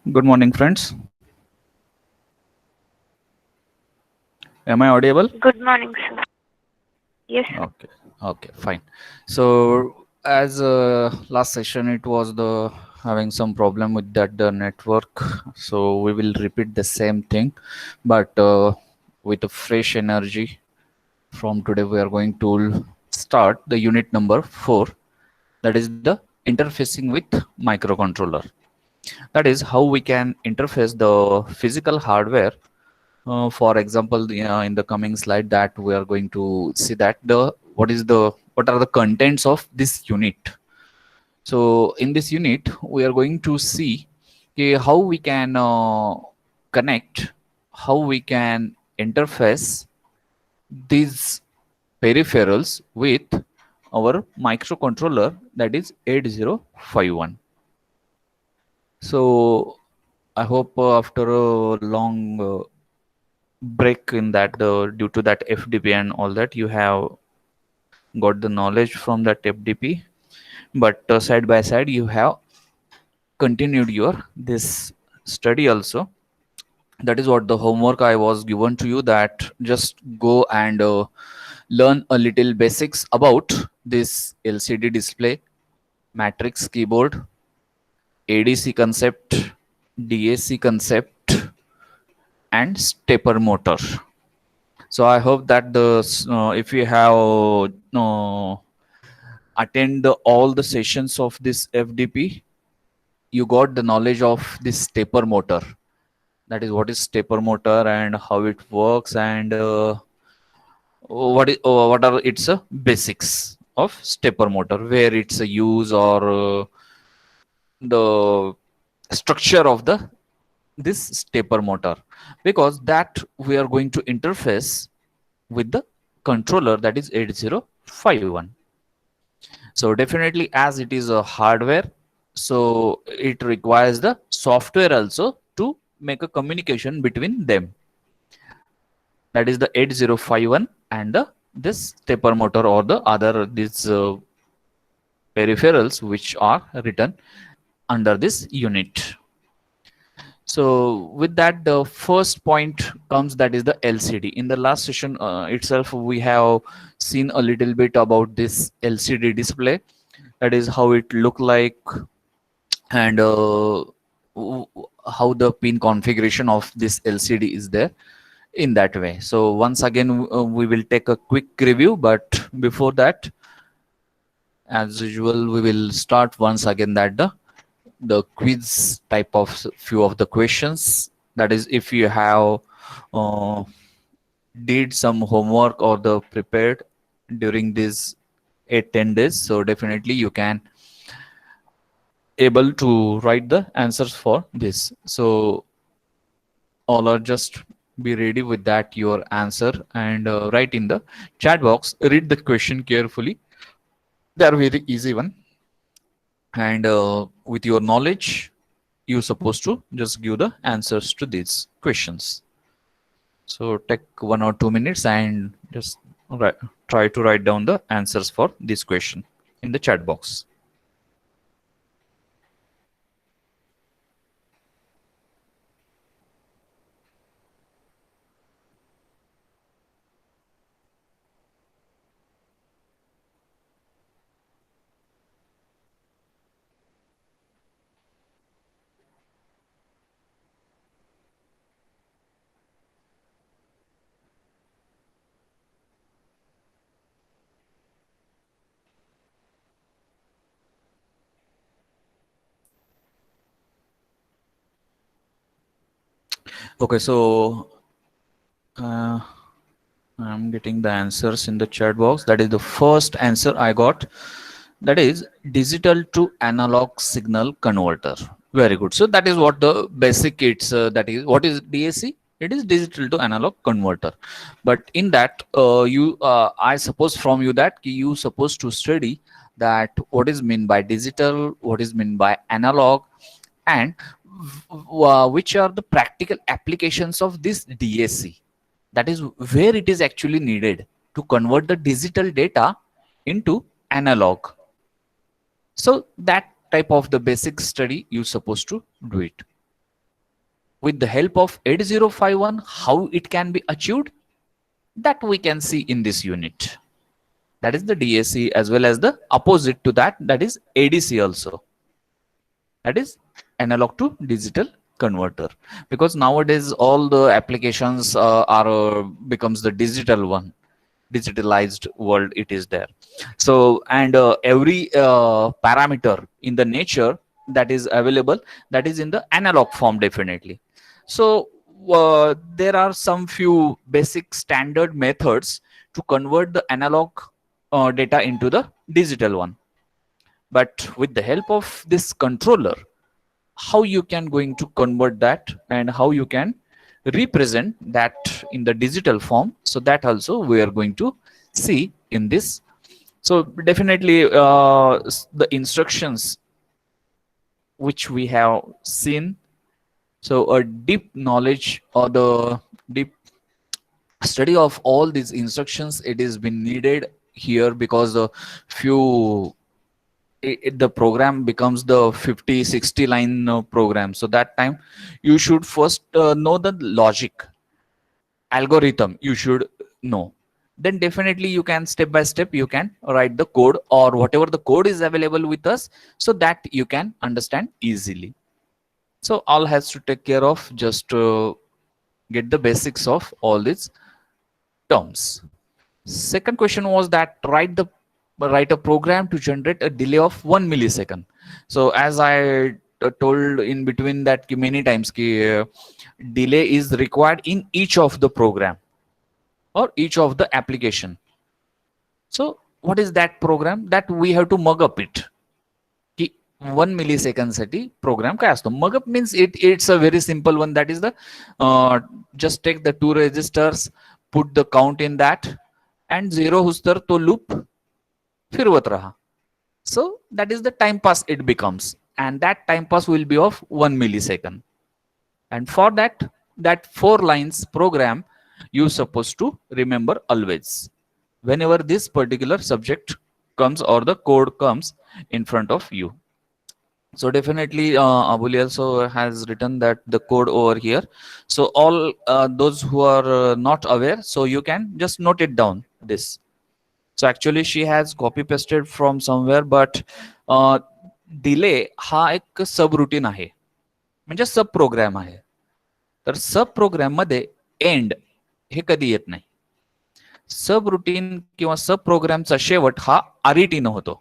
Good morning, friends. Am I audible? Good morning, sir. Yes, sir. Okay. Okay, fine. So, as last session, it was the having some problem with that the network. So we will repeat the same thing, but with a fresh energy. From today, we are going to start the unit number 4. That is the interfacing with microcontroller. That is how we can interface the physical hardware. For example, in the coming slide, that we are going to see that what are the contents of this unit. So in this unit, we are going to see how we can connect, how we can interface these peripherals with our microcontroller, that is 8051. So I hope after a long break in that, due to that FDP and all that, you have got the knowledge from that FDP, but side by side you have continued your this study also. That is what the homework I was given to you, that just go and learn a little basics about this LCD display, matrix keyboard, ADC concept, DAC concept, and stepper motor. So I hope that if you have attend all the sessions of this FDP, you got the knowledge of this stepper motor. That is what is stepper motor and how it works, and what are its basics of stepper motor, where it's a use, or the structure of the this stepper motor, because that we are going to interface with the controller, that is 8051. So definitely, as it is a hardware, so it requires the software also to make a communication between them. That is the 8051 and the this stepper motor, or the other these peripherals which are written under this unit. So with that, the first point comes, that is the LCD. In the last session itself, we have seen a little bit about this LCD display. That is how it look like, and how the pin configuration of this LCD is there in that way. So once again, we will take a quick review, but before that, as usual, we will start once again that the quiz type of few of the questions. That is, if you have uh, did some homework or the prepared during these 8-10 days, so definitely you can able to write the answers for this. So all are just be ready with that your answer, and write in the chat box. Read the question carefully. They are very easy one, and with your knowledge, you're supposed to just give the answers to these questions. So take 1 or 2 minutes and just try to write down the answers for this question in the chat box. Okay, so uh, I'm getting the answers in the chat box. That is the first answer I got. That is digital to analog signal converter. Very good. So that is what the basic it's that is what is DAC. It is digital to analog converter. But in that, I suppose from you that you supposed to study that what is meant by digital, what is meant by analog, and which are the practical applications of this DAC. That is where it is actually needed to convert the digital data into analog. So that type of the basic study you're supposed to do it. with the help of 8051, how it can be achieved, that we can see in this unit. That is the DAC, as well as the opposite to that, that is ADC also. That is analog to digital converter, because nowadays all the applications are becomes the digital one, digitalized world it is there. So, and every parameter in the nature that is available, that is in the analog form definitely. So there are some few basic standard methods to convert the analog data into the digital one, but with the help of this controller, how you can going to convert that and how you can represent that in the digital form, so that also we are going to see in this. So definitely the instructions which we have seen, so a deep knowledge or the deep study of all these instructions, it is been needed here, because the few the program becomes the 50-60 line program. So that time you should first know the logic algorithm, you should know. Then definitely you can step by step you can write the code, or whatever the code is available with us, so that you can understand easily. So all has to take care of just get the basics of all these terms. Second question was that write a program to generate a delay of 1 millisecond. So as I told in between that many times delay is required in each of the program or each of the application. So what is that program that we have to mug up it? 1 millisecond साठी program काय असतो? Mug up means it's a very simple one. That is the just take the two registers, put the count in that, and zero होस तर तो loop फिरवत रहा. So that is the time pass it becomes, and that time pass will be of 1 millisecond. And for that 4 lines program, you supposed to remember always whenever this particular subject comes or the code comes in front of you. So definitely Abuli also has written that the code over here. So all those who are not aware, so you can just note it down this. So actually she has copy pasted from somewhere, but delay हा एक सब routine आहे, म्हणजे सब programme आहे. तर सब programme मध्ये एंड हे कधी येत नाही. सब रूटीन किंवा सब प्रोग्रामचा शेवट हा आरईटी न होतो,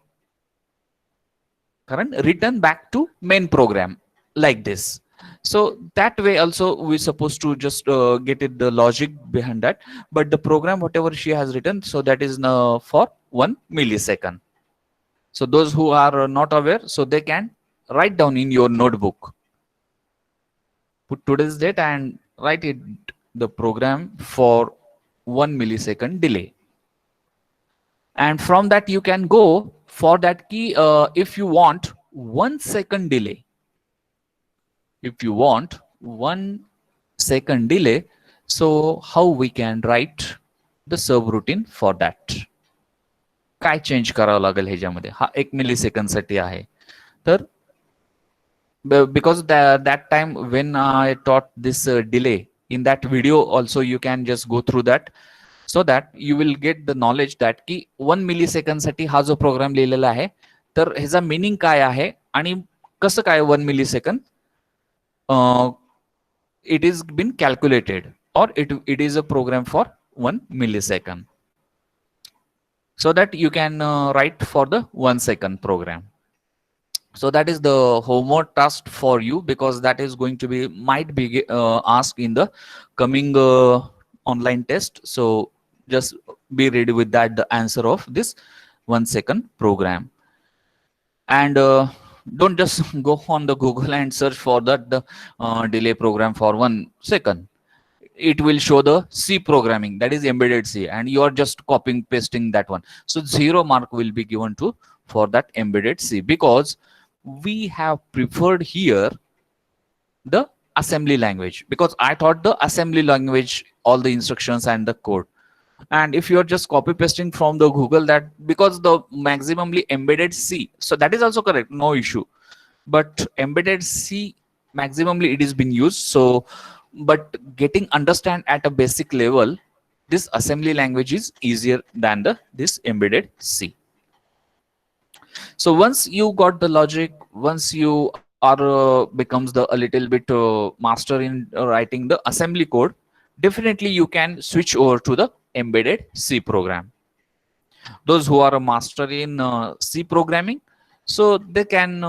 कारण return back to main program like this. So that way also we supposed to just get it the logic behind that. But the program whatever she has written, so that is for 1 millisecond. So those who are not aware, so they can write down in your notebook, put today's date and write it the program for 1 millisecond delay. And from that you can go for that key if you want 1 second delay. If you want 1 second delay, so how we can write the subroutine for that? काय change करावं लागेल ह्याच्यामध्ये? हा 1 millisecond साठी आहे. तर because that time when I taught this delay in that video also, you can just go through that, so that you will get the knowledge that की 1 millisecond साठी हा जो प्रोग्राम लिहिलेला आहे, तर ह्याचा मीनिंग काय आहे आणि कसं काय 1 millisecond it is been calculated, or it is a program for 1 millisecond, so that you can write for the 1 second program. So that is the homework task for you, because that is going to be might be asked in the coming online test. So just be ready with that, the answer of this 1 second program. And don't just go on the Google and search for that the delay program for 1 second. It will show the C programming, that is embedded C, and you are just copying pasting that one. So 0 mark will be given to for that embedded C, because we have preferred here the assembly language, because I taught the assembly language all the instructions and the code. And if you are just copy pasting from the Google, that because the maximally embedded C, so that is also correct, no issue. But embedded C maximally it is being used. So but getting understand at a basic level, this assembly language is easier than the this embedded C. So once you got the logic, once you are becomes the a little bit master in writing the assembly code, definitely you can switch over to the embedded C program. Those who are a master in C programming, so they can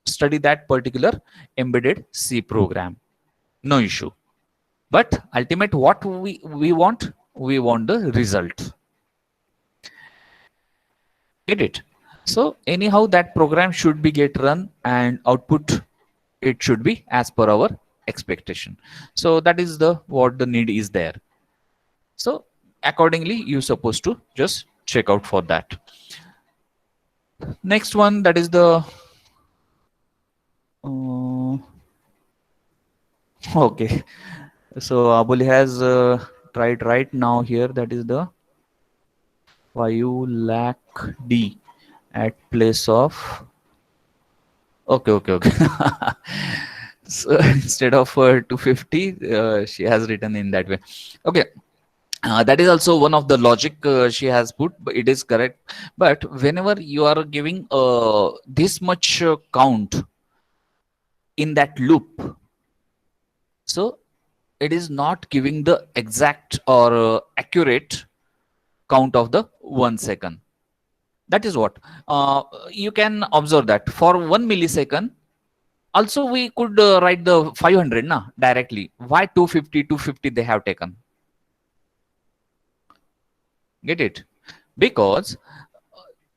study that particular embedded C program, no issue. But ultimate what we want the result. Get it? So anyhow that program should be get run and output it should be as per our expectation. So that is the what the need is there. So accordingly you supposed to just check out for that. Next one, that is the okay. So Abul has tried right now here, that is the 5 lakh D at place of okay. So instead of 250 she has written in that way. Okay. That is also one of the logic she has put, but it is correct. But whenever you are giving this much count in that loop, so it is not giving the exact or accurate count of the 1 second. That is what you can observe that for 1 millisecond also we could write the 500 directly. Why 250 they have taken? Get it? Because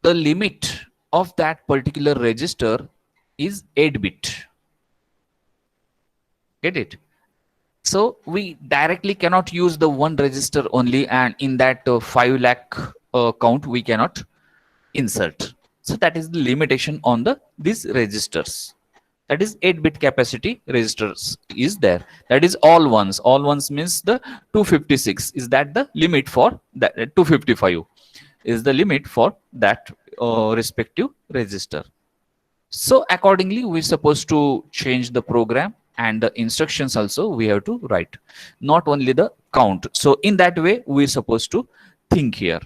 the limit of that particular register is 8-bit. Get it? So we directly cannot use the one register only, and in that 5 lakh count we cannot insert. So that is the limitation on the these registers. That is 8-bit capacity registers is there. That is all ones. All ones means the 256 is that the limit for that 255 is the limit for that respective register. So accordingly we supposed to change the program and the instructions also we have to write, not only the count. So in that way we supposed to think here,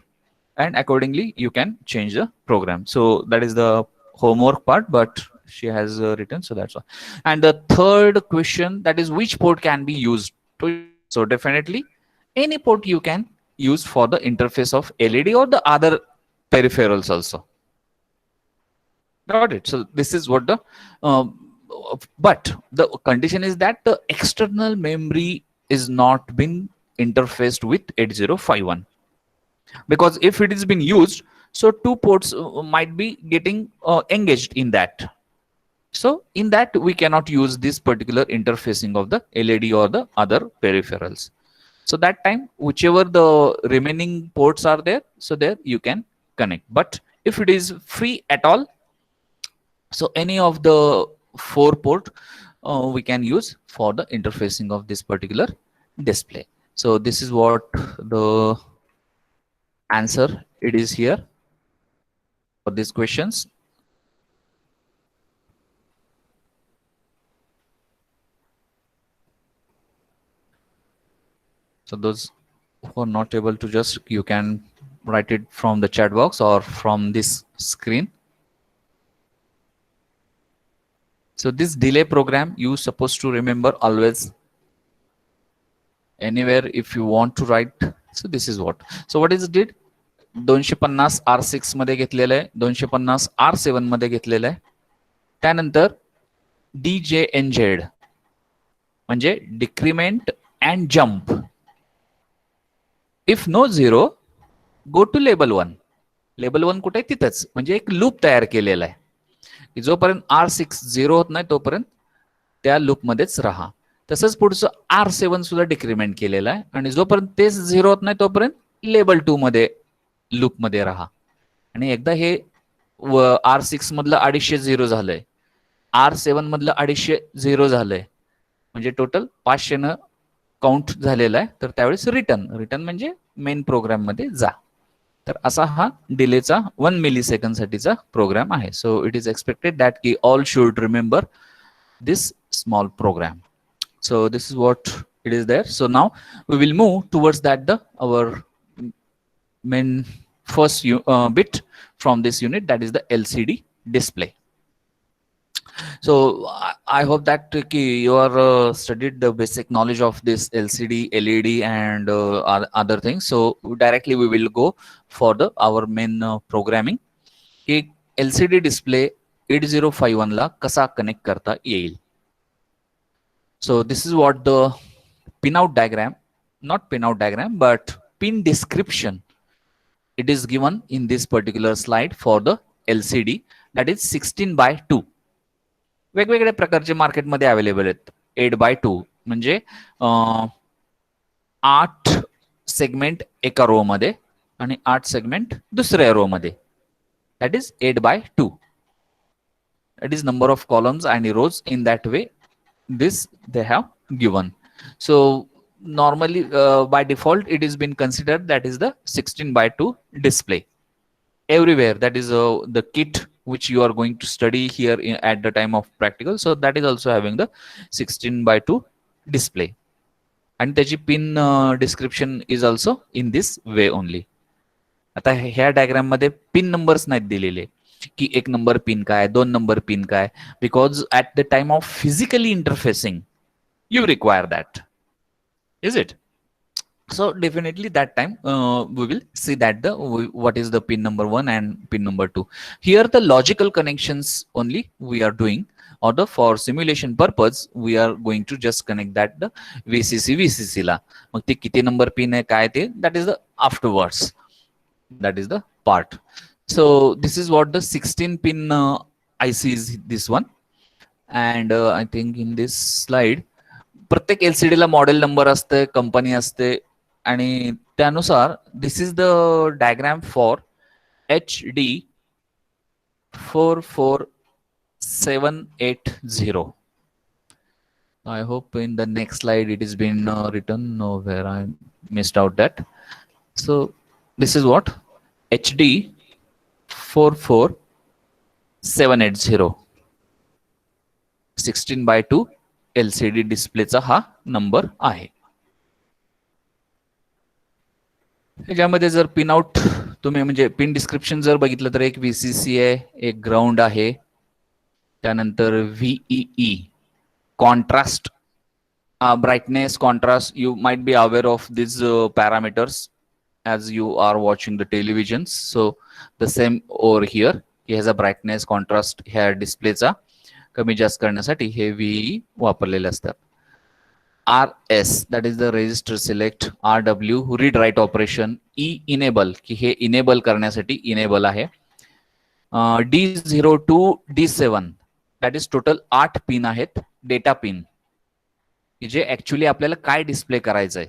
and accordingly you can change the program. So that is the homework part, but she has written, so that's all. And the third question, that is which port can be used to, so definitely any port you can use for the interface of LED or the other peripherals also. Got it? So this is what the but the condition is that the external memory is not been interfaced with 8051, because if it is being used, so two ports might be getting engaged in that. So in that we cannot use this particular interfacing of the LED or the other peripherals. So that time whichever the remaining ports are there, so there you can connect. But if it is free at all, so any of the 4 port we can use for the interfacing of this particular display. So this is what the answer it is here for these questions. So those who are not able to, just you can write it from the chat box or from this screen. So this delay program you supposed to remember always, anywhere if you want to write. So this is what. So what is it did? 250 R6 मध्ये घेतलेलं आहे, 250 R7 मध्ये घेतलेलं आहे. त्यानंतर DJNZ म्हणजे decrement and jump. If no zero go to label 1. Label 1 कुठे आहे? तिथंच. म्हणजे एक लूप तयार केलेला आहे की जोपर्यंत R6 झिरो होत नाही तोपर्यंत त्या लूप मध्येच राहा. तसंच पुढचं R7 सुद्धा डिक्रीमेंट केलेलं आहे, आणि जोपर्यंत तेच झिरो होत नाही तोपर्यंत लेबल 2 मध्ये लूप मध्ये राहा. आणि एकदा हे R6 मधलं 250 झिरो झालंय, R7 मधलं 250 झिरो झालंय, म्हणजे टोटल 500 न काउंट झालेला आहे. तर त्यावेळेस रिटर्न म्हणजे मेन प्रोग्राम मध्ये जा. तर असा हा डिलेचा 1 मिलीसेकंड साठीचा प्रोग्राम आहे. So it is expected that की all should remember this small program. So this is what it is there. So now we will move towards that our main first bit from this unit, that is the LCD display. So I hope that you are studied the basic knowledge of this LCD, LED, and other things. So directly we will go for our main programming. की LCD display 8051 ला कसा connect करता येईल. So this is what the pinout diagram, not pinout diagram, but pin description. It is given in this particular slide for the LCD, that is 16:2. वेगवेगळ्या प्रकारचे मार्केटमध्ये available आहेत. 8:2 म्हणजे 8 segment एका रो मध्ये आणि 8 सेगमेंट दुसऱ्या रो मध्ये. That is 8:2. That is number of columns and rows. In that way, this they have given. So normally by default it is been considered that is the 16:2 display everywhere. That is the kit which you are going to study here at the time of practical. So that is also having the 16:2 display, and त्याची pin description is also in this way only. आता ह्या diagram मध्ये pin numbers नाहीत दिलेले की 1 number pin काय, 2 number pin काय, because at the time of physically interfacing you require that, is it? So definitely that time we will see that what is the pin number 1 and pin number 2. Here the logical connections only we are doing, or for simulation purpose we are going to just connect that the VCC ला. मग ते किती number pin आहे काय ते, that is the afterwards, that is the part. So this is what the 16 pin IC is, this one. And I think in this slide प्रत्येक LCD ला model number असते, company असते, आणि त्यानुसार this is the diagram for HD 44780. I hope in the next slide it is been written where I missed out that. So this is what HD 44780 16:2 LCD डिस्प्लेचा हा number आहे. ह्याच्यामध्ये जर pin out तुम्ही म्हणजे pin description जर बघितलं तर एक VCC आहे, एक ग्राउंड आहे, त्यानंतर VEE contrast, brightness, contrast. You might be aware of these parameters as you are watching the televisions. So the same over here. He has a brightness, contrast ह्या डिस्प्लेचा कमी जास्त करण्यासाठी हे VEE वापरलेले असतात. RS, that is the register select. RW read write operation. E enable की हे enable करण्यासाठी enable आहे. D0 to D7 that is total 8 pin आहेत, डेटा पिन, की जे ऍक्च्युली आपल्याला काय डिस्प्ले करायचंय.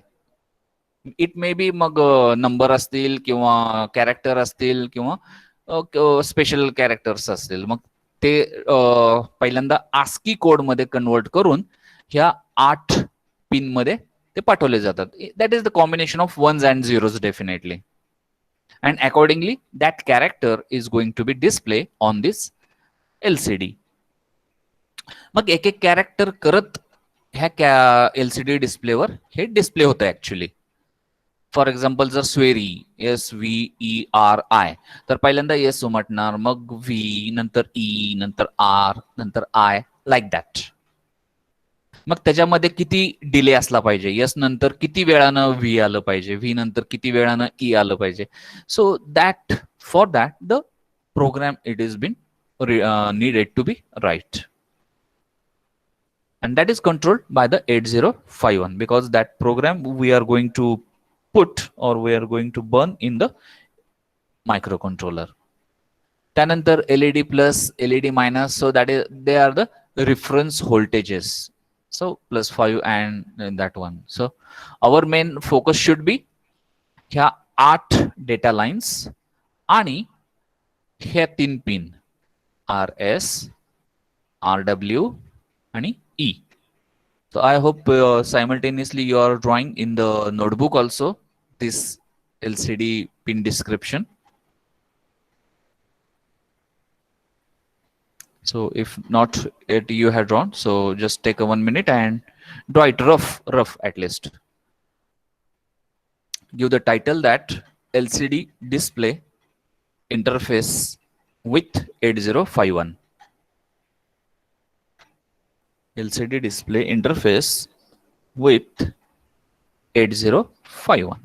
It may B mug number असतील किंवा कॅरेक्टर असतील किंवा स्पेशल कॅरेक्टर्स असतील, मग ते पहिल्यांदा ASCII कोड मध्ये कन्वर्ट करून ह्या 8 पिन मध्ये ते पाठवले जातात. That is the combination of ones and zeros definitely, and accordingly that character is going to be display on this LCD. मग एक एक कॅरेक्टर करत ह्या LCD डिस्प्लेवर हे डिस्प्ले होतं ऍक्च्युली. फॉर एक्झाम्पल जर स्वेरी SVERI तर पहिल्यांदा S उमटणार, मग V, नंतर E, नंतर R, नंतर I, लाईक दॅट. मग त्याच्यामध्ये किती डिले असला पाहिजे, S नंतर किती वेळानं V आलं पाहिजे, V नंतर किती वेळानं E आलं पाहिजे. So that for that the program it is been needed to be right, and that is controlled by the 8051 because that program we are going to put or we are going to burn in the microcontroller. त्यानंतर LED plus LED minus, so that is they are the reference voltages, so +5 and that one. So our main focus should be ह्या 8 data lines आणि ह्या 3 pin RS, RW and E. So I hope simultaneously you are drawing in the notebook also this LCD pin description. So if not it you had drawn, so just take a 1 minute and draw it rough at least. Give the title that LCD display interface with 8051. LCD display interface with 8051.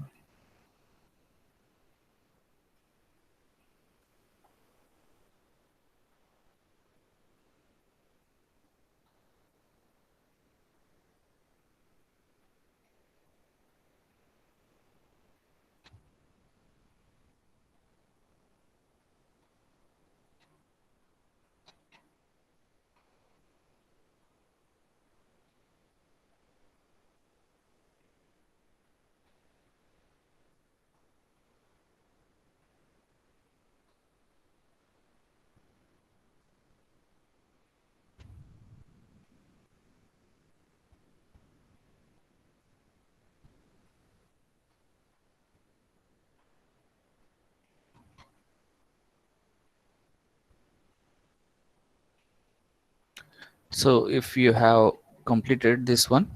So if you have completed this one,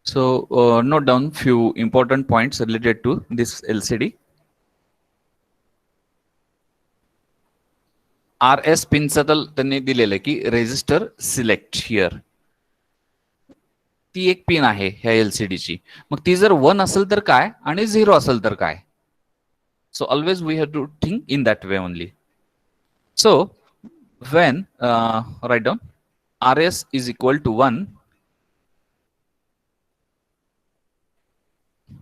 so note down few important points related to this LCD. RS पिनचं तर त्यांनी दिलेलं की resistor select here, ती एक pin आहे ह्या LCD ची. मग ती जर 1 असेल तर काय आणि 0 असेल तर काय. So always we have to think in that way only. So when write down RS is equal to 1,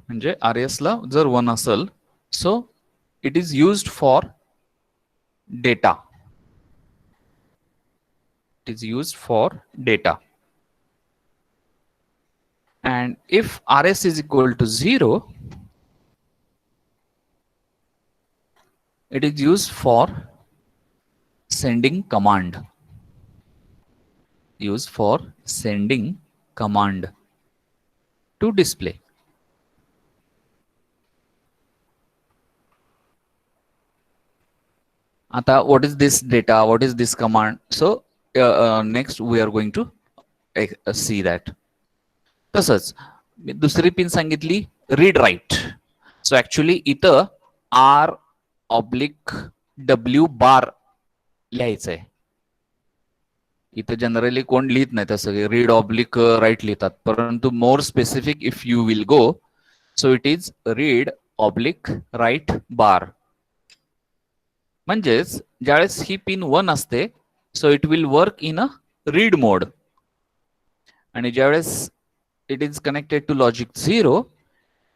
म्हणजे RS ला जर 1 असेल, so it is used for data. It is used for data. And if RS is equal to 0, it is used for sending command. Used for sending command to display. Ata, what is this data? What is this command? So next we are going to see that. तसंच दुसरी pin सांगितली read write. So actually इथं R/W बार लिहायचंय. इथं generally कोण लिहित नाही तसं, read oblique write लिहितात, परंतु more specific if you will go, so it is read oblique write bar. म्हणजेच ज्यावेळेस ही पिन 1 असते, so it will work in a read mode, आणि ज्यावेळेस it is connected to logic 0,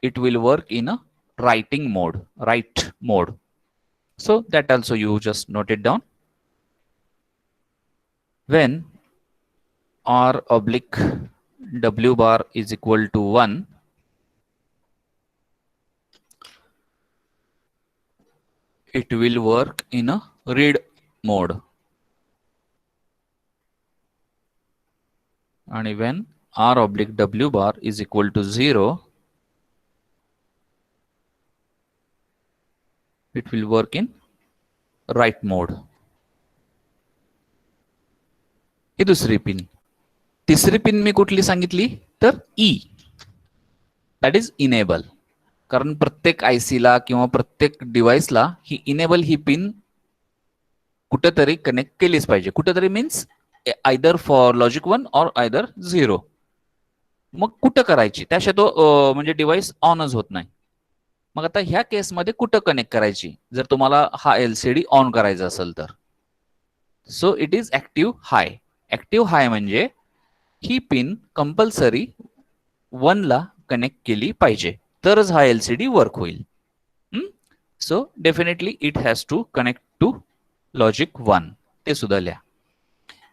it will work in a writing mode, write mode. So that also you just note it down. When R/W bar is equal to 1, it will work in a read mode. And when R/W bar is equal to 0, it will work in write mode. ही दुसरी pin. तिसरी pin मी कुठली सांगितली तर E, that is enable. कारण प्रत्येक IC ला किंवा प्रत्येक डिव्हाइसला ही enable ही pin कुठेतरी कनेक्ट केलीच पाहिजे. कुठेतरी मीन्स आयदर फॉर लॉजिक 1 और आयदर 0. मग कुठं करायची, त्याशिवाय तो म्हणजे डिव्हाइस ऑनच होत नाही. मग आता ह्या केसमध्ये कुठं कनेक्ट करायची जर तुम्हाला हा LCD ऑन करायचा असेल तर. So it is active high. Active high म्हणजे ही पिन कंपल्सरी 1 ला कनेक्ट केली पाहिजे, तरच हा LCD वर्क होईल. So definitely it has to connect to logic 1. ते सुद्धा लिहा.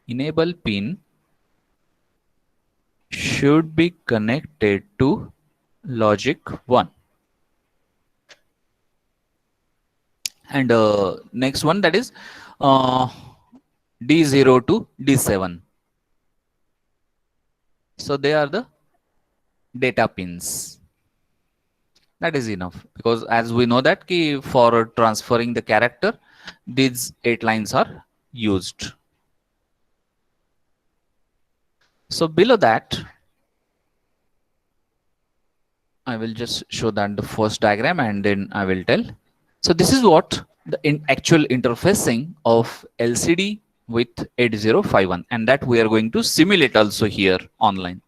Enable pin should be connected to logic 1. And next one, that is D0 to D7. So they are the data pins. That is enough, because as we know that for transferring the character, these 8 lines are used. So below that, I will just show that the first diagram and then I will tell. So this is what the actual interfacing of LCD with 8051, and that we are going to simulate also here online.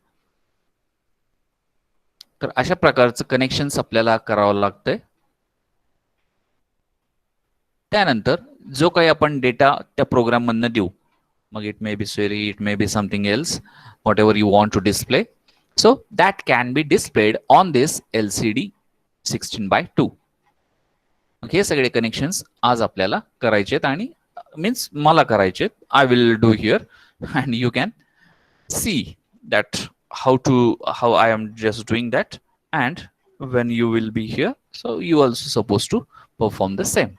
तर अशा प्रकारचं connections आपल्याला करावं लागतंय. त्यानंतर जो काही आपण डेटा त्या प्रोग्राम मधनं देऊ, मग it may be query, it may be something else, whatever you want to display, so that can be displayed on this LCD 16:2. हे सगळे कनेक्शन्स आज आपल्याला करायचे आहेत आणि मीन्स मला करायचे आहेत. I will do here and you can see that how I am just doing that, and when you will be here, so you also supposed to perform the same.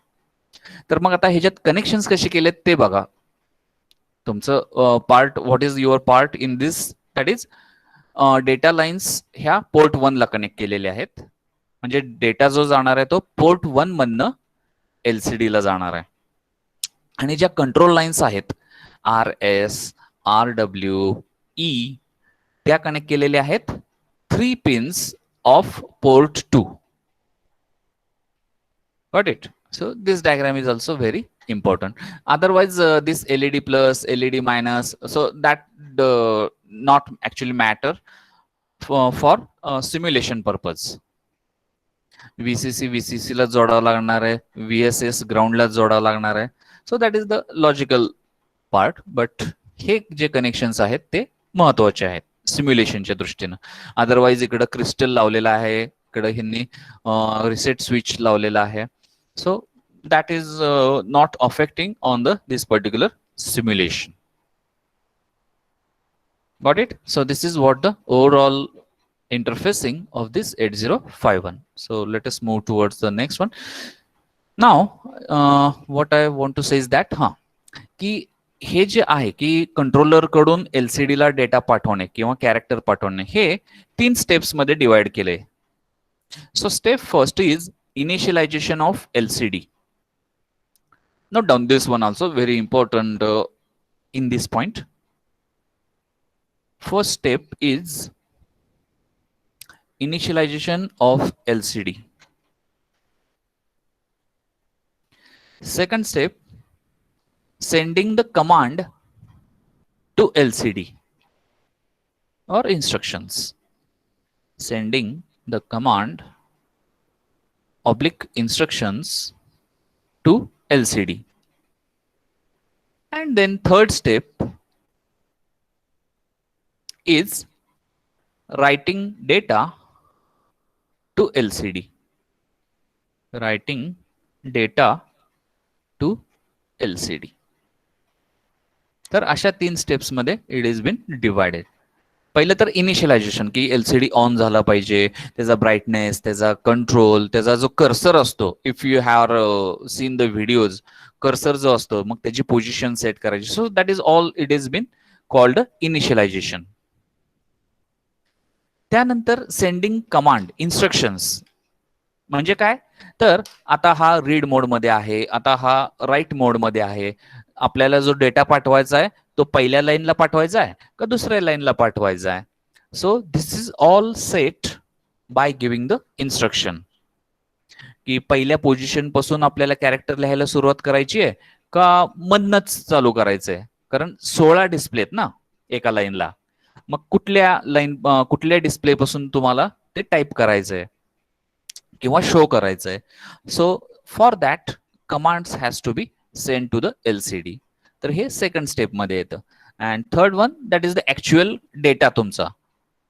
तर मग आता ह्याच्यात कनेक्शन्स कसे केलेत ते बघा. तुमचं part, what is your part in this, that is data lines ह्या port 1 ला कनेक्ट केलेल्या आहेत. म्हणजे डेटा जो जाणार आहे तो पोर्ट 1 मधनं LCD ला जाणार आहे. आणि ज्या कंट्रोल लाईन्स आहेत RS, RW, E, त्या कनेक्ट केलेल्या आहेत 3 pins of port 2. Got it? So this diagram is also very important. Otherwise, this LED plus, LED minus, so that not actually matter for simulation purpose. VCC ला जोडावं लागणार आहे, VSS ground ला जोडावं लागणार आहे. So that is the logical part. But हे जे कनेक्शन्स आहेत ते महत्वाचे आहेत सिम्युलेशनच्या दृष्टीनं. अदरवाइज इकडं क्रिस्टल लावलेला आहे, इकडं ह्यांनी रिसेट स्विच लावलेला आहे. सो that is not affecting on this particular simulation. Got it? So this is what the overall interfacing of this 8051. So let us move towards the next one. Now what I want to say is that की हे जे आहे की controller कडून LCD ला data पाठवणे किंवा character पाठवणे हे 3 steps मध्ये divide केले. So step first is initialization of LCD. Note down this one also, very important in this point. First step is initialization of LCD. Second step, sending the command to LCD or instructions. Sending the command / instructions to LCD. And then third step is writing data to LCD. Writing data to LCD. तर अशा 3 steps मध्ये it is been divided. पहिलं तर initialisation की LCD on झाला पाहिजे, त्याचा brightness, त्याचा कंट्रोल, त्याचा जो कर्सर असतो, if you have seen the videos, cursor जो असतो मग त्याची पोझिशन सेट करायची. So that is all it is been called initialization. त्यानंतर सेंडिंग कमांड इन्स्ट्रक्शन्स म्हणजे काय, तर आता हा रीड मोड मध्ये आहे, आता हा राईट मोड मध्ये आहे. आपल्याला जो डेटा पाठवायचा आहे तो पहिल्या लाईनला पाठवायचा आहे का दुसऱ्या लाईनला पाठवायचा आहे. सो this is all set by giving the instruction. की पहिल्या पोझिशन पासून आपल्याला कॅरेक्टर लिहायला सुरुवात करायची आहे का मधनच चालू करायचंय, कारण 16 डिस्प्ले आहेत ना एका लाईनला. मग कुठल्या डिस्प्ले पासून तुम्हाला ते टाईप करायचंय किंवा शो करायचंय. So for that commands has to be send to the LCD. तर हे सेकंड स्टेप मध्ये येतं. And third one that is the actual data तुमचा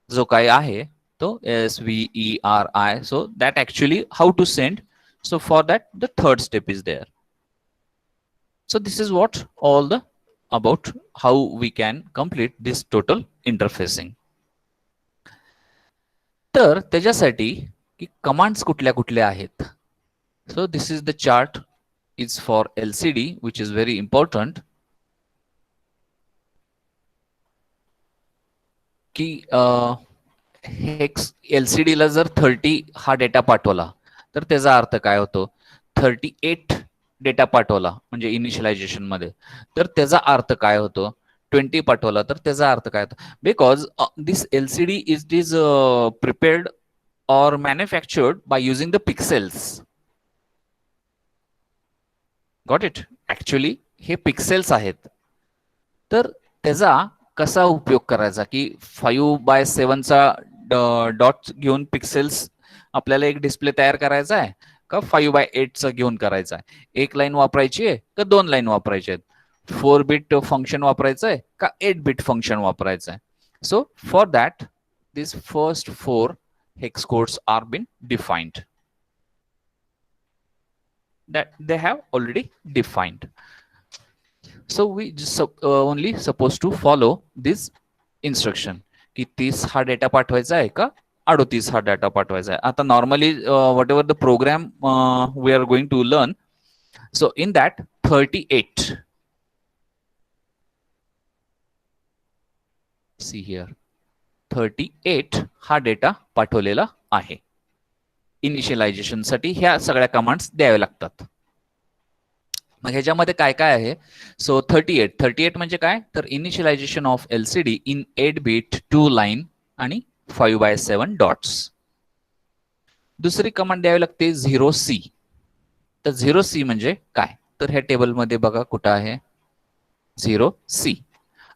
जो काय आहे तो SVERI. So that actually how to send. So for that the third step is there. So this is what all the about how we can complete this total interfacing. तर त्याच्यासाठी की commands कुठल्या कुठल्या आहेत. सो this is the chart is for LCD which is very important. की LCD ला जर 30 हा data पाठवला तर त्याचा अर्थ काय होतो, 38 डेटा पाठवला म्हणजे इनिशियलायझेशन मध्ये, तर त्याचा अर्थ काय होतो? 20 पाठवला तर त्याचा अर्थ काय होतो? Because this LCD is prepared or manufactured by using the pixels. Got it? Actually हे पिक्सेल्स आहेत. तर त्याचा कसा उपयोग करायचा की 5x7चा डॉट घेऊन पिक्सेल्स आपल्याला एक डिस्प्ले तयार करायचा आहे का 5x8चा घेऊन करायचा आहे? एक लाईन वापरायची आहे का 2 लाईन वापरायचे आहेत? 4 बिट फंक्शन वापरायचं आहे का 8 बिट फंक्शन वापरायचं आहे? सो for that this first 4 hex codes are been defined, that they have already defined. So we just only supposed to follow this instruction की 30 हा डेटा पाठवायचा आहे का 38 हा डेटा पाठवायचा आहे. आता normally whatever the program we are going to learn, so in that 38 see here 38 हा डेटा पाठवलेला आहे. इनिशियलायझेशन साठी ह्या सगळ्या कमांड्स द्यावे लागतात. मग ह्याच्यामध्ये काय काय आहे? सो 38 म्हणजे काय? तर initialization of LCD in 8 bit 2 line आणि 5x7 डॉट्स. दुसरी कमांड द्यावी लागते 0C. तर 0C म्हणजे काय? तर ह्या टेबलमध्ये बघा कुठं आहे 0C.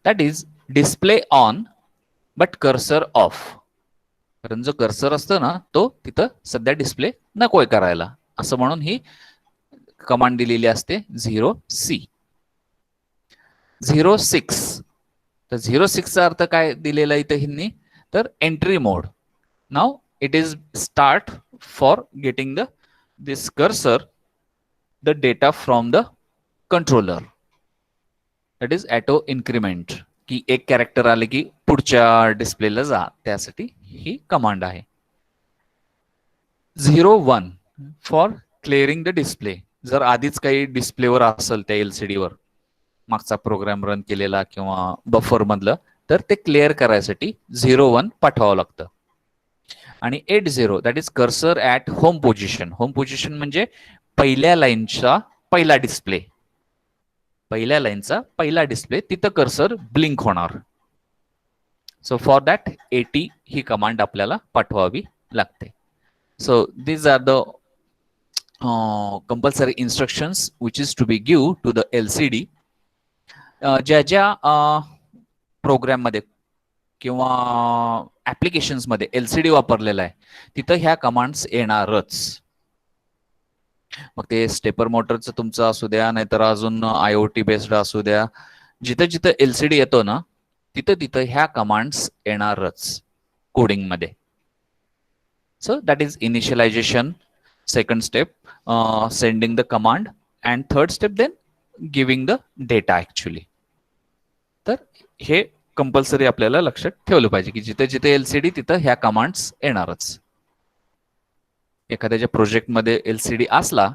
That is display on but cursor of. कारण जो कर्सर असतो ना तो तिथं सध्या डिस्प्ले नकोय करायला, असं म्हणून ही कमांड दिलेली असते 0C. 06 तर 06चा अर्थ काय दिलेला इथे हिंनी? तर entry mode. Now it is start for getting the this cursor the data from the controller. That is auto increment की एक कॅरेक्टर आले की पुढच्या डिस्प्लेला जा, त्यासाठी ही कमांड आहे. 01 फॉर क्लिअरिंग द डिस्प्ले. जर आधीच काही डिस्प्लेवर असेल त्या एलसीडीवर मागचा प्रोग्राम रन केलेला किंवा बफर मधलं, तर ते क्लिअर करायसाठी 01 पाठवावं लागतं. आणि 80 that is cursor at home position. Home position म्हणजे पहिल्या लाईनचा पहिला डिस्प्ले, पहिल्या लाईनचा पहिला डिस्प्ले, तिथं कर्सर ब्लिंक होणार. सो फॉर दॅट 80 ही कमांड आपल्याला पाठवावी लागते. So these are the compulsory instructions which is to be give to the LCD. ज्या ज्या प्रोग्राम मध्ये किंवा ऍप्लिकेशन्स मध्ये एलसीडी वापरलेला आहे तिथं ह्या कमांड्स येणारच. मग ते स्टेपर मोटरचं तुमचं असू द्या, नाहीतर अजून आयओटी बेस्ड असू द्या, जिथं जिथं एलसीडी येतो ना तिथं तिथं ह्या कमांड्स येणारच कोडिंग मध्ये. So that is initialization, second step sending the command, and third step then giving the data actually. तर हे कंपल्सरी आपल्याला लक्षात ठेवलं पाहिजे की जिथे जिथे एलसीडी तिथं ह्या कमांड्स येणारच. एखाद्याच्या प्रोजेक्ट मध्ये एलसीडी असला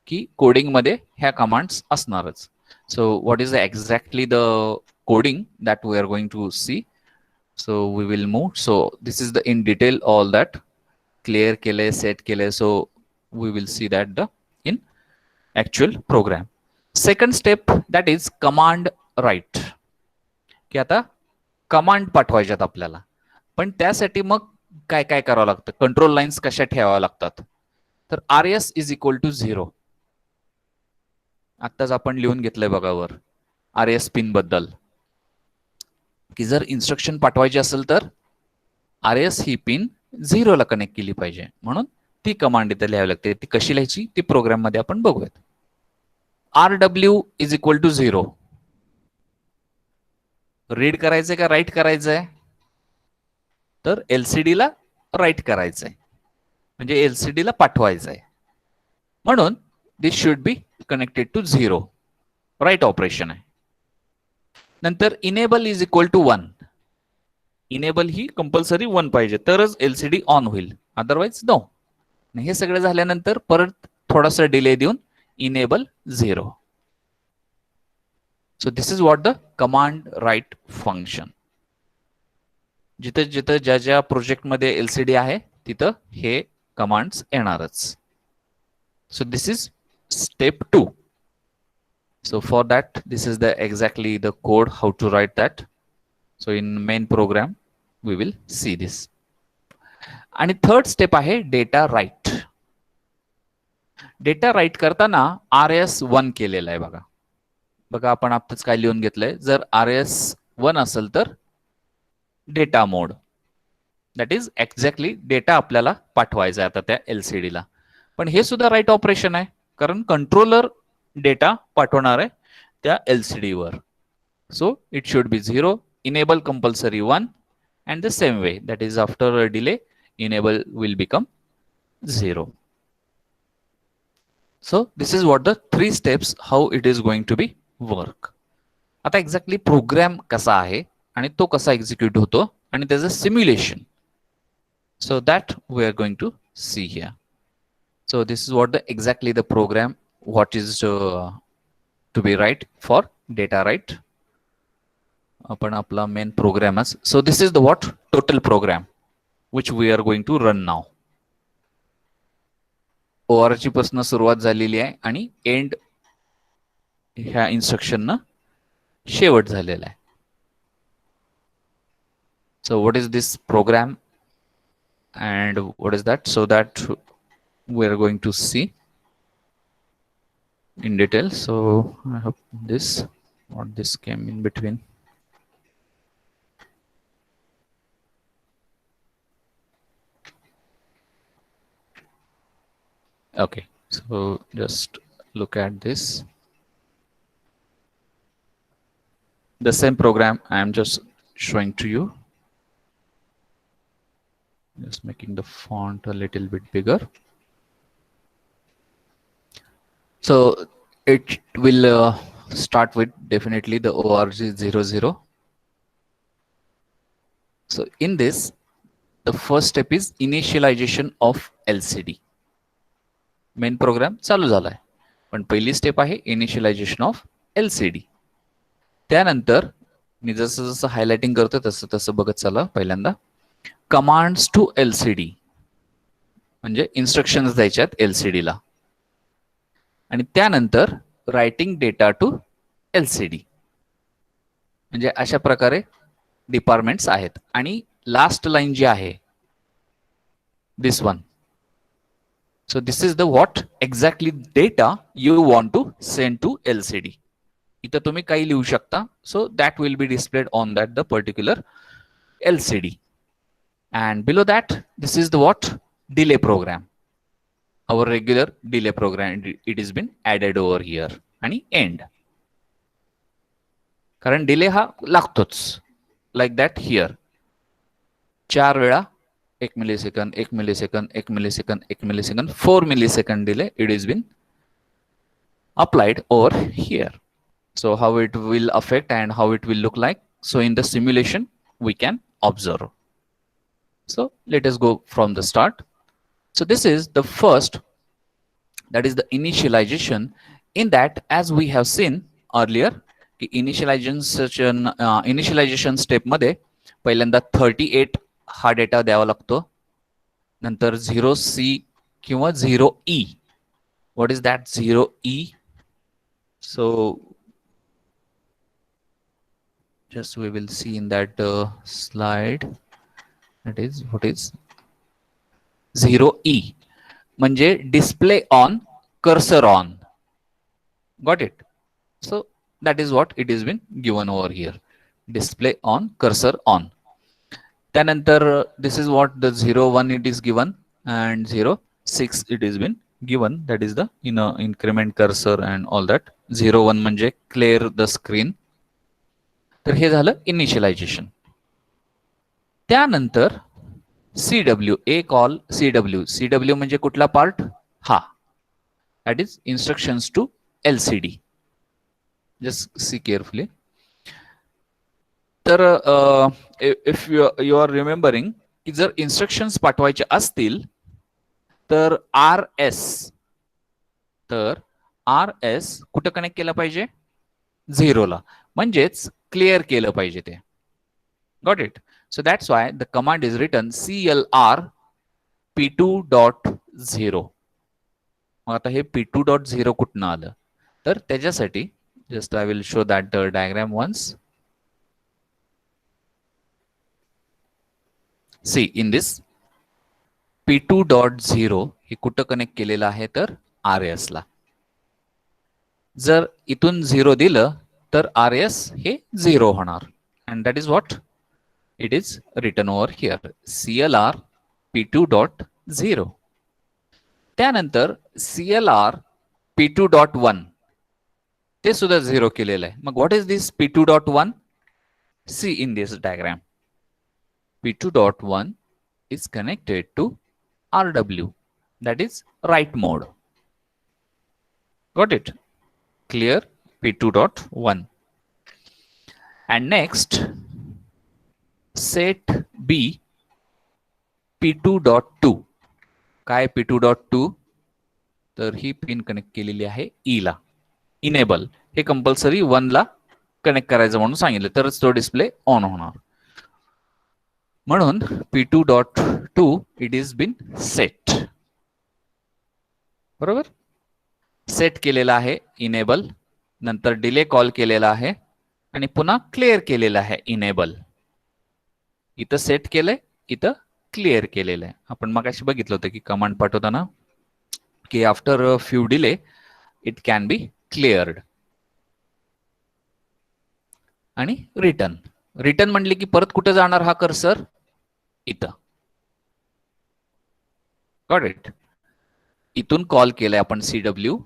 की कोडिंग मध्ये ह्या कमांड्स असणारच. So what is exactly the coding that we are going to see. So we will move. So this is the in detail all that clear केले, सेट केले. सो we will see that the in actual program. Second step that is command write. की आता command पाठवायच्यात आपल्याला, पण त्यासाठी मग काय काय करावं लागतं? कंट्रोल लाईन्स कशा ठेवाव्या लागतात? तर RS इज इक्वल टू 0. आत्ताच आपण लिहून घेतलंय बघा वर RS पिन बद्दल, की जर इन्स्ट्रक्शन पाठवायची असेल तर RS ही पिन 0 ला कनेक्ट केली पाहिजे. म्हणून ती कमांड इथे लिहावी लागते. ती कशी लिहायची ती प्रोग्राम मध्ये आपण बघूयात. RW is equal to 0. Read करायचंय का राईट करायचंय? तर एलसीडी ला राईट करायचंय, म्हणजे एलसीडी ला पाठवायचंय. म्हणून this should be connected to 0. Write operation आहे. नंतर enable is equal to 1. Enable ही कंपल्सरी 1 पाहिजे तरच एलसीडी ऑन होईल, अदरवाइज नो. हे सगळं झाल्यानंतर परत थोडासा डिले देऊन enable 0. So this is what the command write function. जिथं जिथं ज्या ज्या प्रोजेक्ट मध्ये एलसीडी आहे तिथं हे कमांड्स येणारच. सो this is step 2. So for that, this is the exactly the code how to write that. So in main program we will see this. आणि third step आहे डेटा राईट. डेटा राईट करताना RS1 केलेला आहे बघा. बघा आपण आताच काय लिहून घेतलंय, जर RS1 असेल तर data mode, that is exactly data आपल्याला पाठवायचा आहे आता त्या LCD ला. पण हे सुद्धा राईट ऑपरेशन आहे, कारण कंट्रोलर डेटा पाठवणार आहे त्या LCD were. So it should be 0, enable compulsory 1, and the same way, that is after a delay, enable will become 0. So this is what the 3 steps how it is going to be work. आता exactly programme कसा आहे आणि तो कसा execute होतो आणि त्याचं simulation, so that we are going to see here. So this is what the exactly the program, what is to be write for data write. आपण आपला main program. So this is the what total program which we are going to run now. ORG पासून सुरुवात झालेली आहे आणि and ह्या instruction न शेवट झालेला आहे. So what is this program and what is that? So that we are going to see in detail. So I hope this, what this came in between. Okay, so just look at this. The same program I am just showing to you. Just making the font a little bit bigger. So it will start with definitely the ORG00. So in this, the first step is initialization of LCD. Main program चालू झालाय, पण पहिली step आहे initialisation of LCD. त्यानंतर मी जसं जसं highlighting करतो तसं तसं बघत चला. पहिल्यांदा कमांड्स टू LCD, म्हणजे इन्स्ट्रक्शन्स द्यायच्यात LCD ला, आणि त्यानंतर रायटिंग डेटा टू LCD. म्हणजे अशा प्रकारे डिपार्टमेंट्स आहेत. आणि लास्ट लाईन जी आहे this one. So this is the what exactly data you want to send to LCD. इथं तुम्ही काही लिहू शकता. So that will be displayed on that the particular LCD. And below that, this is the what delay program. Our regular delay program, it has been added over here. आणि end. कारण delay हा लागतोच. Like that here. 4 वेळा 1 millisecond, 1 millisecond, 1 millisecond, 1 millisecond, 4 millisecond delay, it has been applied over here. So how it will affect and how it will look like. So in the simulation, we can observe. So let us go from the start. So this is the first, that is the initialization. In that, as we have seen earlier, initialization step मध्ये पहिल्यांदा 38 हा data द्यावा लागतो. नंतर 0C किंवा 0E. What is that 0E? So just we will see in that slide. That is what is 0E, म्हणजे display on, cursor on. Got it? So that is what it has been given over here. Display on, cursor on. त्यानंतर this is what the 01 it is given, and 06 it is been given, that is the increment cursor and all that. 01 म्हणजे clear the screen. तर हे झालं initialisation. त्यानंतर CW, a call CW म्हणजे कुठला part? हा, that is instructions to LCD. just see carefully. तर if you are remembering की जर इन्स्ट्रक्शन्स पाठवायचे असतील तर RS कुठं कनेक्ट केलं पाहिजे? 0 ला, म्हणजेच क्लिअर केलं पाहिजे ते. Got it? So that's why the command is written CLR P2.0. मग आता हे P2.0 कुठनं आलं? तर त्याच्यासाठी Just I will show that diagram once. See, in this P2.0 हे कुठं कनेक्ट केलेलं आहे तर RS ला. जर इथून 0 दिलं तर RS हे 0 होणार. And that is what it is written over here. CLR P2.0. त्यानंतर CLR P2.1 ते सुद्धा 0 केलेलं आहे. मग what is this P2.1? See in this diagram. P2.1 is connected to RW, that is write mode. Got it? Clear? P2.1. And next, set B P2.2. काय P2.2? तर ही pin connect केलेली आहे E ला. Enable हे compulsory 1 ला connect करायचं म्हणून सांगितलं तरच तो डिस्प्ले ऑन होणार. म्हणून P2.2 it is been set. बरोबर, सेट केलेला आहे इनेबल, नंतर डिले कॉल केलेला आहे आणि पुन्हा क्लिअर केलेला आहे इनेबल. इथं सेट केलंय, इथं क्लिअर केलेलं आहे. आपण मगाशी बघितलं होतं की कमांड पाठवताना की after few delay it can be cleared. आणि रिटर्न, रिटर्न म्हणले की परत कुठे जाणार हा कर्सर? इथं. Got it? इथून कॉल केलाय आपण CW,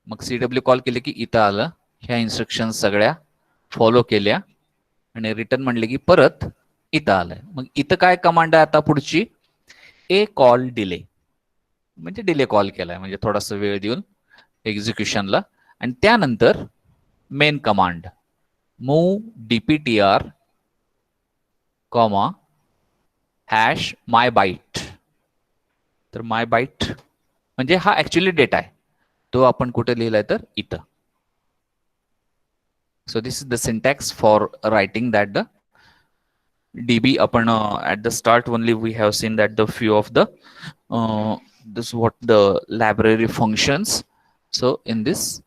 मग CW कॉल केले की इथं आलं, ह्या इन्स्ट्रक्शन सगळ्या फॉलो केल्या आणि रिटर्न म्हणले की परत इथं आलंय. मग इथं काय कमांड आहे आता पुढची? ए कॉल डिले, म्हणजे डिले कॉल केलाय, म्हणजे थोडासा वेळ देऊन एक्झिक्युशनला. आणि त्यानंतर main command move DPTR comma hash my byte. तर माय बाईट म्हणजे हा ऍक्च्युअली डेटा आहे, तो आपण कुठे लिहिलाय तर इथं. So this is the syntax for writing that the DB upon at the start only we have seen that the few of the this what the library functions. So in this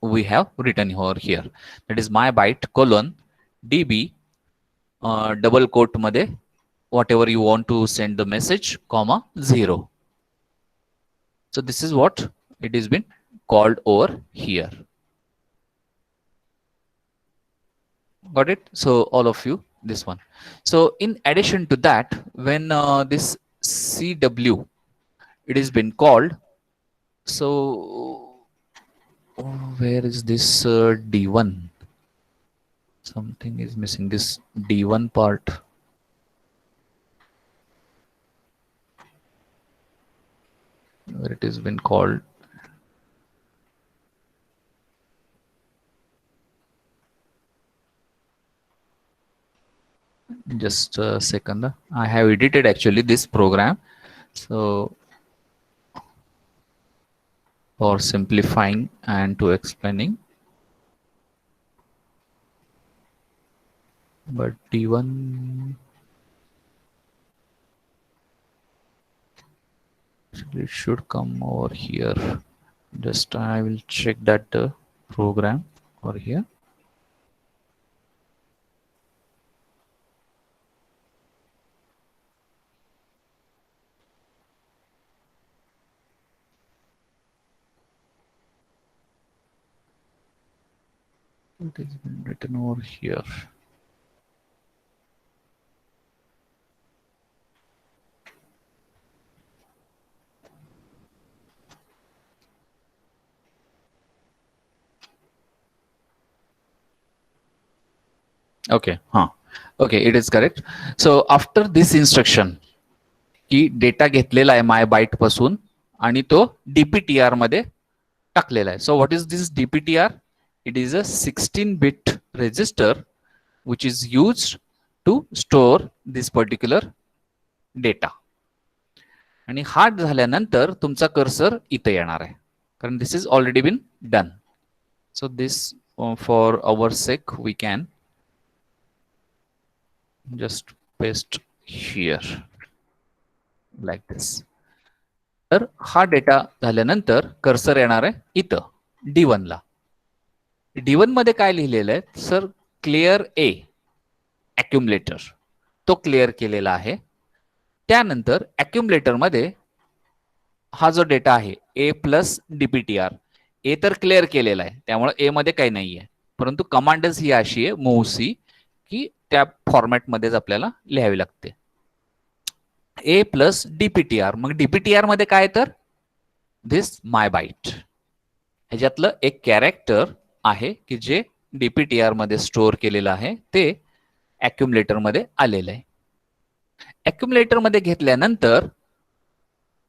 we have written over here, that is my byte colon DB double quote मध्ये whatever you want to send the message comma 0. So this is what it is been called over here. Got it? So all of you, this one. So in addition to that, when this CW it is been called, so where is this D1? Something is missing, this D1 part. Where it is been called. Just a second. I have edited actually this program, so for simplifying and to explaining, but D1 it should come over here. Just I will check that program over here. It has been written over here. Okay, okay, it is correct. So after this instruction की data घेतलेला आहे my bite पासून आणि तो DPTR मध्ये टाकलेला आहे. So what is this DPTR? It is a 16-bit register which is used to store this particular data. आणि हा झाल्यानंतर तुमचा कर्सर इथे येणार आहे, कारण this is already been done. So this for our sake we can just paste here like this. तर हा डेटा झाल्यानंतर कर्सर येणार आहे इथं D1 ला. D1 मध्ये काय लिहिलेलं आहे सर, क्लिअर ए अक्युमुलेटर, तो क्लिअर केलेला आहे. त्यानंतर अक्युमुलेटर मध्ये हा जो डेटा आहे ए प्लस डीपीटीआर, ए तर क्लिअर केलेला आहे त्यामुळे ए मध्ये काही नाहीये, परंतु कमांडच ही अशी आहे मूव सी की त्या फॉर्मॅटमध्येच आपल्याला लिहावी लागते. ए प्लस डीपीटीआर, मग डीपीटीआर मध्ये काय तर धिस माय बाईट, ह्याच्यातलं एक कॅरेक्टर आहे की जे डीपीटीआर मध्ये स्टोअर केलेलं आहे, ते अक्युमुलेटर मध्ये आलेलं आहे. अक्युमुलेटर मध्ये घेतल्यानंतर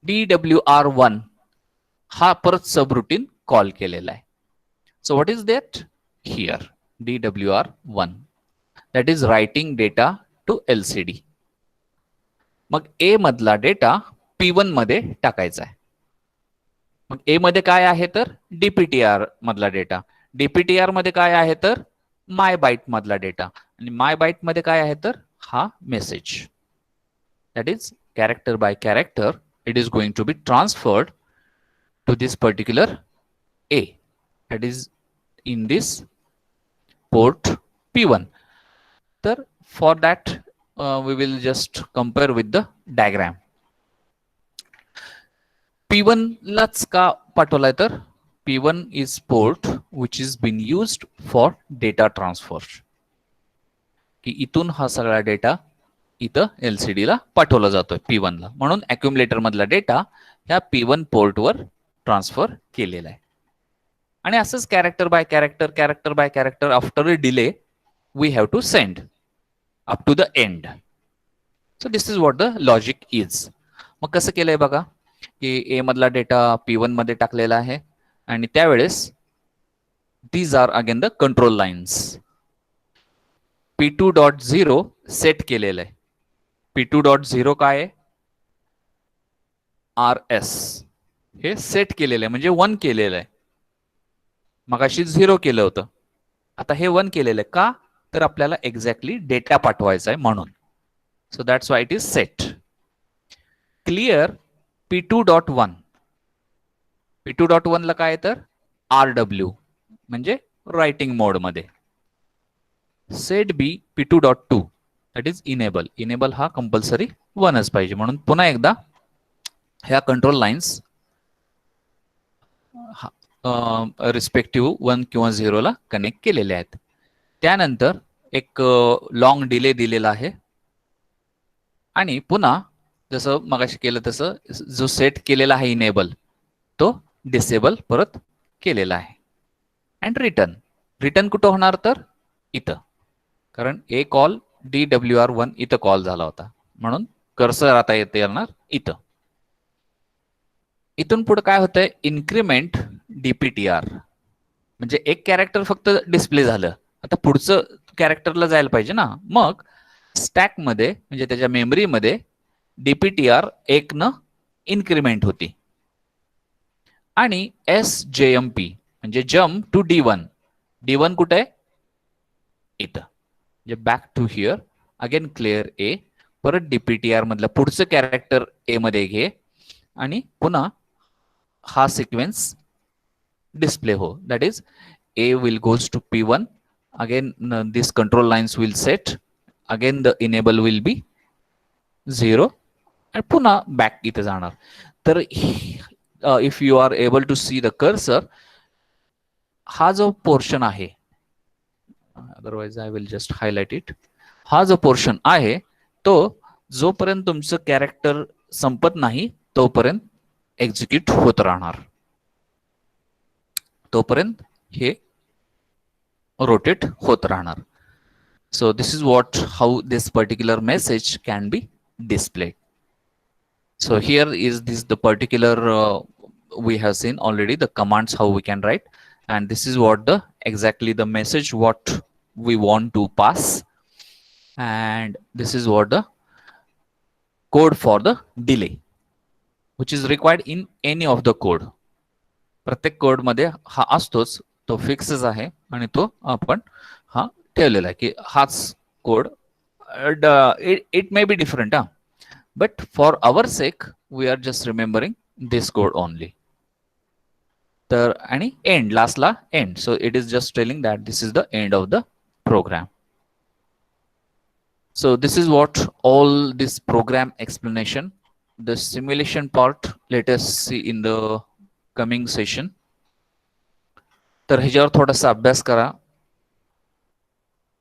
DWR1 हा परत सबरूटीन कॉल केलेला आहे. So what is that here DWR1, that is writing data to LCD. मग ए मधला डेटा P1 मध्ये टाकायचा आहे. मग ए मध्ये काय आहे तर डीपीटीआर मधला डेटा, डीपीटीआर मध्ये काय आहे तर माय बाईट मधला डेटा, आणि माय बाईट मध्ये काय आहे तर हा message. That is character by character it is going to be transferred to this particular A, that is in this port P1. तर for that we will just compare with the diagram. P1 लाच का पाठवलाय तर P1 is port which is been used for data transfer, की इथून हा सगळा data इथं LCD ला पाठवला जातोय P1 ला, म्हणून अक्युमुलेटर मधला डेटा ह्या P1 पोर्ट वर ट्रान्सफर केलेला आहे. आणि असंच character by character, character by character after a delay we have to send up to the end. So this is what the logic is. मग कसं केलंय बघा, की ए मधला डेटा P1 मध्ये टाकलेला आहे, आणि त्यावेळेस these are again the control lines. P2.0 set केलेलं आहे. P2.0 काय आहे, RS हे सेट केलेलं आहे, म्हणजे 1 केलेलं आहे. मगाशी 0 केलं होतं, आता हे 1 केलेलं आहे. का तर आपल्याला एक्झॅक्टली डेटा पाठवायचा आहे म्हणून. So that's why it is set. Clear P2.1, P2.1 ला काय तर RW म्हणजे रायटिंग मोड मध्ये. Set be P2.2 that is enable, enable हा कंपल्सरी 1च पाहिजे, म्हणून पुन्हा एकदा ह्या कंट्रोल लाईन्स रिस्पेक्टिव्ह 1 किंवा 0 ला कनेक्ट केलेले आहेत. त्यानंतर एक लॉंग डिले दिलेला आहे, आणि पुन्हा जसं मगाशी केलं तसं जो सेट केलेला आहे इनेबल तो डिसेबल परत केलेला आहे. अँड रिटर्न, रिटर्न कुठं होणार तर इथं, कारण ए कॉल DWR1 इथं कॉल झाला होता, म्हणून कर्सर आता येते येणार इथं. इथून पुढे काय होतंय, इन्क्रीमेंट DPTR, म्हणजे एक कॅरेक्टर फक्त डिस्प्ले झालं, आता पुढचं कॅरेक्टरला जायला पाहिजे ना. मग स्टॅक मध्ये म्हणजे त्याच्या मेमरीमध्ये DPTR 1 न इन्क्रीमेंट होती, आणि SJMP म्हणजे जम्प टू D1, D1 कुठे आहे इथं, म्हणजे back to here again clear A, परत DPTR मधलं पुढचं कॅरेक्टर ए मध्ये घे, आणि पुन्हा हा सिक्वेन्स डिस्प्ले हो. That is A will goes to P1, again these control lines will set, again the enable will be 0, आणि पुन्हा बॅक इथे जाणार. तर if you are able to see the cursor, हा जो पोर्शन आहे, otherwise I will just highlight it, हा जो पोर्शन आहे तो जोपर्यंत तुमचं कॅरेक्टर संपत नाही तोपर्यंत एक्झिक्यूट होत राहणार, तोपर्यंत हे रोटेट होत राहणार. So this is how this particular message can be displayed. So here is the particular we have seen already the commands how we can write, and this is what exactly the message what we want to pass, and this is what the code for the delay which is required in any of the code. प्रत्येक code मध्ये हा असतोच, तो फिक्सच आहे, आणि तो आपण हा ठेवलेला आहे की हाच code. It may be different, but for our sake we are just remembering this code only. तर आणि end lastला end. So it is just telling that this is the end of the program. So this is what all this program explanation. The simulation part, let us see in the coming session. तर ह्याच्यावर थोडासा अभ्यास करा.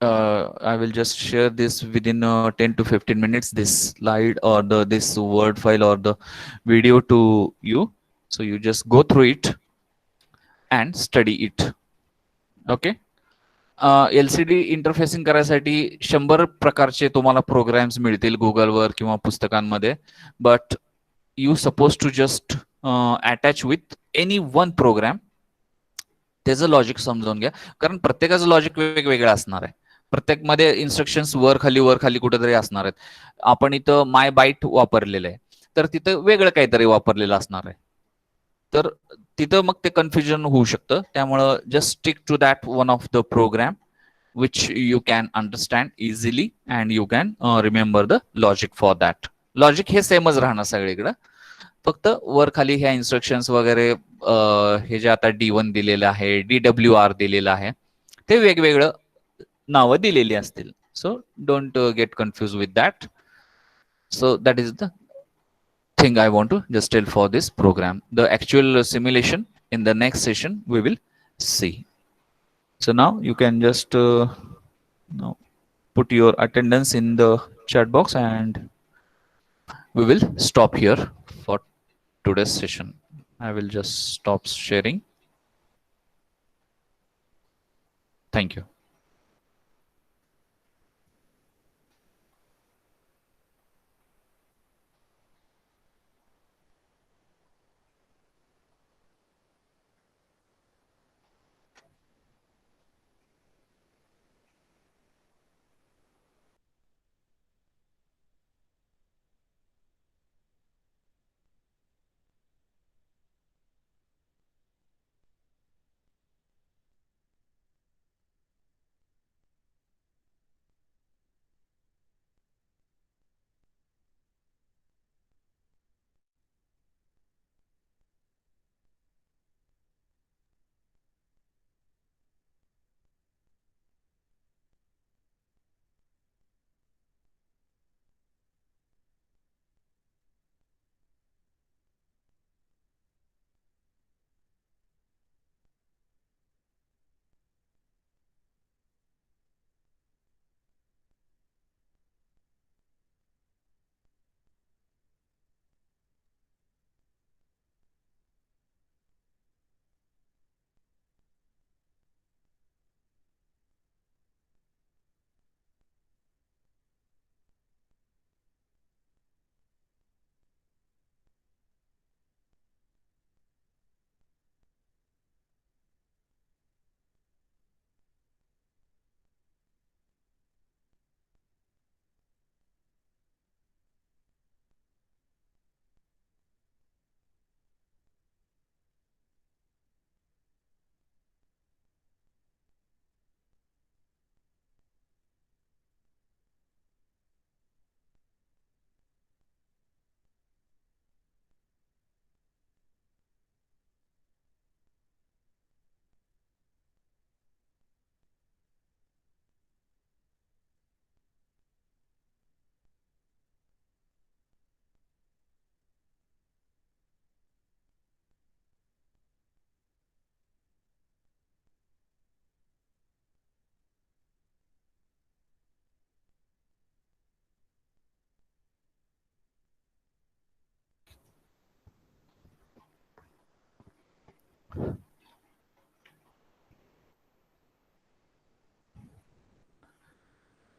I will just share this within 10 to 15 minutes, this slide or this word file or the video to you. So you just go through it and study it. Okay. LCD interfacing करायसाठी 100 प्रकारचे तुम्हाला programs मिळतील गुगलवर किंवा पुस्तकांमध्ये. But you suppose to just attach with any one program. त्याचं logic समजावून घ्या, कारण प्रत्येकाचं लॉजिक वेगवेगळं असणार आहे. प्रत्येकमध्ये इन्स्ट्रक्शन्स वर खाली कुठेतरी असणार आहेत. आपण इथं माय बाईट वापरलेलं आहे, तर तिथं वेगळं काहीतरी वापरलेलं असणार आहे. तर तिथं मग ते कन्फ्युजन होऊ शकतं. त्यामुळं just stick to that one of the program which you can understand easily and you can remember the logic for that. Logic हे सेमच राहणार सगळीकडे, फक्त वर खाली ह्या इन्स्ट्रक्शन्स वगैरे हे जे आता D1 दिलेलं आहे, DWR दिलेलं आहे, ते वेगवेगळं नावं दिलेली असतील. So don't get confuse with that. So that is the thing I want to just tell for this program. The actual simulation in the next session we will see. So now you can just now put your attendance in the chat box and we will stop here for today's session. I will just stop sharing. Thank you.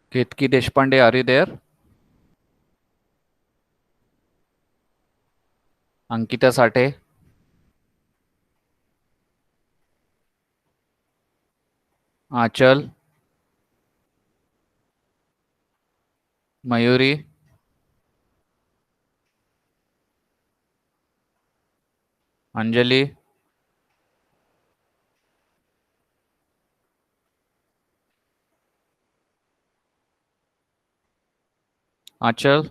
Ketki Deshpande, are you there? Ankita Sate, Achal, Mayuri, Anjali, Achal,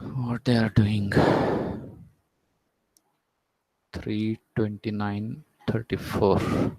what they are doing. 329.34.